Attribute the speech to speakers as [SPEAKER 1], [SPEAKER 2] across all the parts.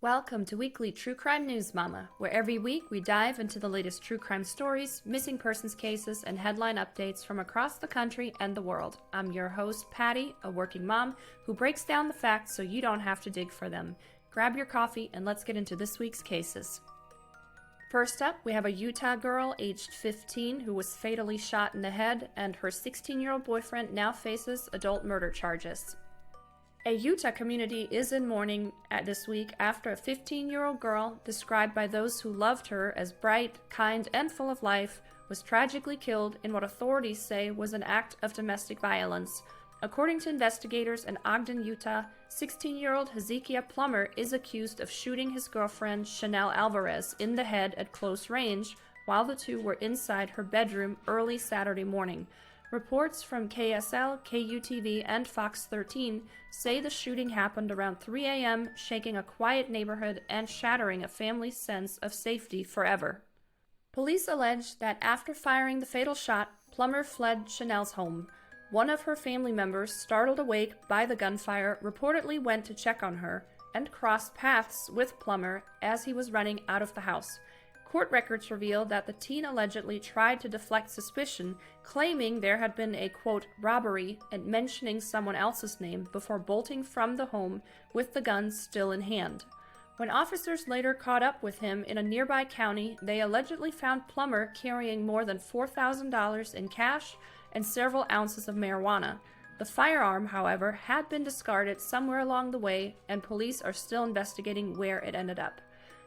[SPEAKER 1] Welcome to Weekly True Crime News Mama, where every week we dive into the latest true crime stories, missing persons cases, and headline updates from across the country and the world. I'm your host, Patty, a working mom who breaks down the facts so you don't have to dig for them. Grab your coffee and let's get into this week's cases. First up, we have a Utah girl aged 15 who was fatally shot in the head, and her 16-year-old boyfriend now faces adult murder charges. A Utah community is in mourning this week after a 15-year-old girl, described by those who loved her as bright, kind, and full of life, was tragically killed in what authorities say was an act of domestic violence. According to investigators in Ogden, Utah, 16-year-old Hezekiah Plummer is accused of shooting his girlfriend, Chanelle Alvarez, in the head at close range while the two were inside her bedroom early Saturday morning. Reports from KSL, KUTV, and Fox 13 say the shooting happened around 3 a.m., shaking a quiet neighborhood and shattering a family's sense of safety forever. Police allege that after firing the fatal shot, Plummer fled Chanelle's home. One of her family members, startled awake by the gunfire, reportedly went to check on her and crossed paths with Plummer as he was running out of the house. Court records reveal that the teen allegedly tried to deflect suspicion, claiming there had been a, quote, robbery and mentioning someone else's name before bolting from the home with the gun still in hand. When officers later caught up with him in a nearby county, they allegedly found Plummer carrying more than $4,000 in cash and several ounces of marijuana. The firearm, however, had been discarded somewhere along the way, and police are still investigating where it ended up.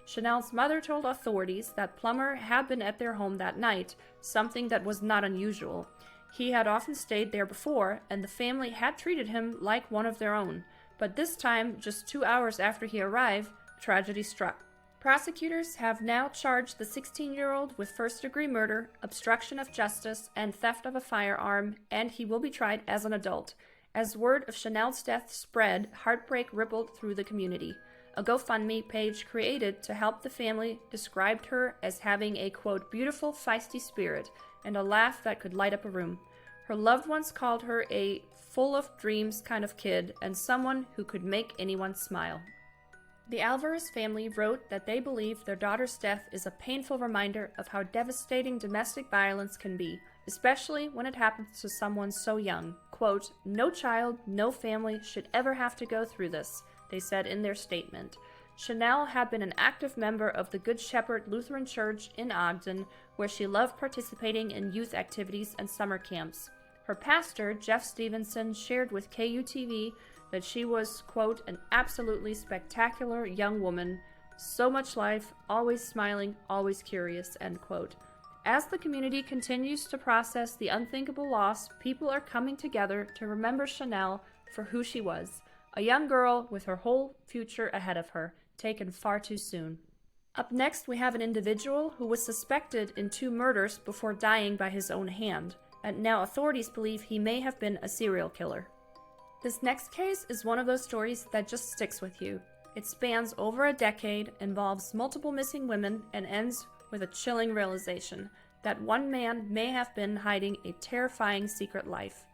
[SPEAKER 1] Chanelle's mother told authorities that Plummer had been at their home that night, something that was not unusual. He had often stayed there before, and the family had treated him like one of their own. But this time, just 2 hours after he arrived, tragedy struck. Prosecutors have now charged the 16-year-old with first-degree murder, obstruction of justice, and theft of a firearm, and he will be tried as an adult. As word of Chanelle's death spread, heartbreak rippled through the community. A GoFundMe page created to help the family described her as having a, quote, beautiful, feisty spirit and a laugh that could light up a room. Her loved ones called her a full of dreams kind of kid and someone who could make anyone smile. The Alvarez family wrote that they believe their daughter's death is a painful reminder of how devastating domestic violence can be, especially when it happens to someone so young. Quote, no child, no family should ever have to go through this, they said in their statement. Chanelle had been an active member of the Good Shepherd Lutheran Church in Ogden, where she loved participating in youth activities and summer camps. Her pastor, Jeff Stevenson, shared with KUTV that she was, quote, an absolutely spectacular young woman, so much life, always smiling, always curious, end quote. As the community continues to process the unthinkable loss, people are coming together to remember Chanelle for who she was. A young girl with her whole future ahead of her, taken far too soon. Up next, we have an individual who was suspected in 2 murders before dying by his own hand, and now authorities believe he may have been a serial killer. This next case is one of those stories that just sticks with you. It spans over a decade, involves multiple missing women, and ends with a chilling realization that one man may have been hiding a terrifying secret life.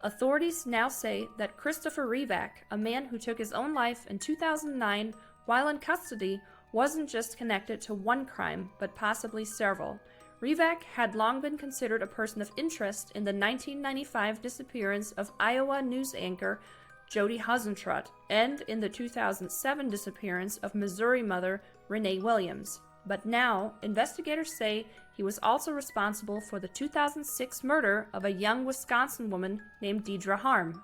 [SPEAKER 1] Authorities now say that Christopher Revak, a man who took his own life in 2009 while in custody, wasn't just connected to one crime, but possibly several. Revak had long been considered a person of interest in the 1995 disappearance of Iowa news anchor Jodi Huisentruit and in the 2007 disappearance of Missouri mother Renee Williams. But now, investigators say he was also responsible for the 2006 murder of a young Wisconsin woman named Deidre Harm.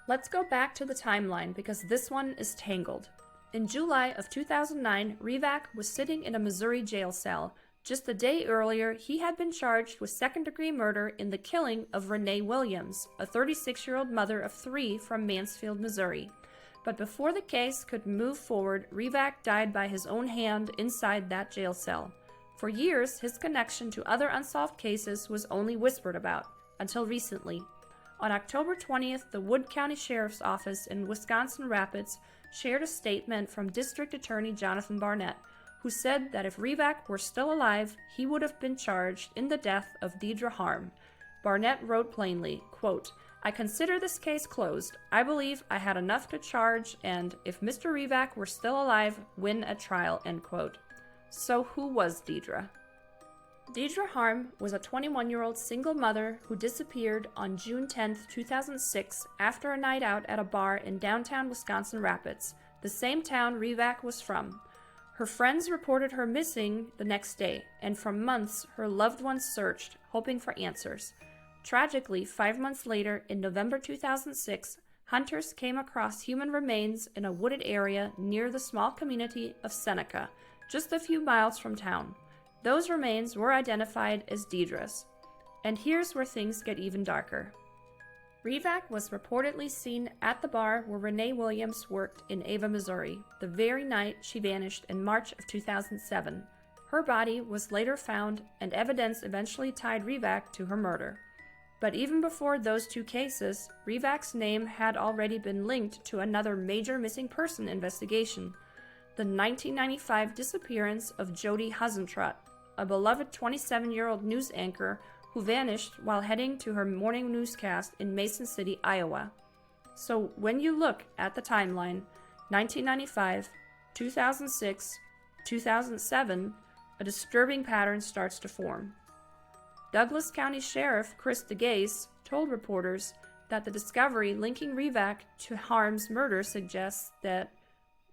[SPEAKER 1] Let's go back to the timeline because this one is tangled. In July of 2009, Revak was sitting in a Missouri jail cell. Just a day earlier, he had been charged with second-degree murder in the killing of Renee Williams, a 36-year-old mother of 3 from Mansfield, Missouri. But before the case could move forward, Revak died by his own hand inside that jail cell. For years, his connection to other unsolved cases was only whispered about, until recently. On October 20th, the Wood County Sheriff's Office in Wisconsin Rapids shared a statement from District Attorney Jonathan Barnett, who said that if Revak were still alive, he would have been charged in the death of Deidre Harm. Barnett wrote plainly, quote, I consider this case closed. I believe I had enough to charge and, if Mr. Revak were still alive, win at trial, end quote. So who was Deidre? Deidre Harm was a 21-year-old single mother who disappeared on June 10, 2006 after a night out at a bar in downtown Wisconsin Rapids, the same town Revak was from. Her friends reported her missing the next day, and for months her loved ones searched, hoping for answers. Tragically, 5 months later, in November 2006, hunters came across human remains in a wooded area near the small community of Seneca, just a few miles from town. Those remains were identified as Deidre's. And here's where things get even darker. Revak was reportedly seen at the bar where Renee Williams worked in Ava, Missouri, the very night she vanished in March of 2007. Her body was later found, and evidence eventually tied Revak to her murder. But even before those two cases, Revak's name had already been linked to another major missing person investigation, the 1995 disappearance of Jodi Huisentruit, a beloved 27-year-old news anchor who vanished while heading to her morning newscast in Mason City, Iowa. So when you look at the timeline, 1995, 2006, 2007, a disturbing pattern starts to form. Douglas County Sheriff Chris DeGase told reporters that the discovery linking Revak to Harm's murder suggests that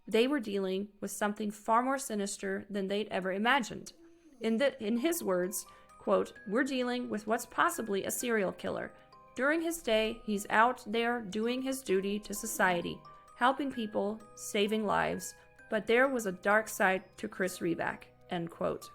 [SPEAKER 1] they were dealing with something far more sinister than they'd ever imagined. In his words, quote, "We're dealing with what's possibly a serial killer. During his day, he's out there doing his duty to society, helping people, saving lives, but there was a dark side to Chris Revak," end quote.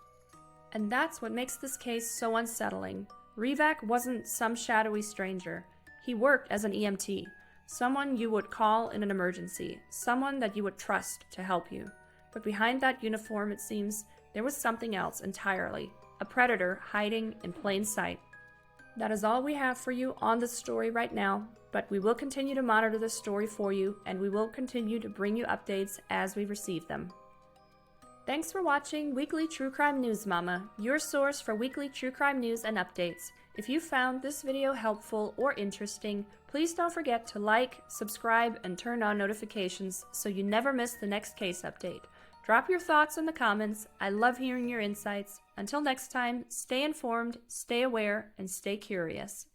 [SPEAKER 1] And that's what makes this case so unsettling. Revak wasn't some shadowy stranger. He worked as an EMT, someone you would call in an emergency, someone that you would trust to help you. But behind that uniform, it seems, there was something else entirely, a predator hiding in plain sight. That is all we have for you on this story right now, but we will continue to monitor this story for you, and we will continue to bring you updates as we receive them. Thanks for watching Weekly True Crime News Mama, your source for weekly true crime news and updates. If you found this video helpful or interesting, please don't forget to like, subscribe, and turn on notifications so you never miss the next case update. Drop your thoughts in the comments. I love hearing your insights. Until next time, stay informed, stay aware, and stay curious.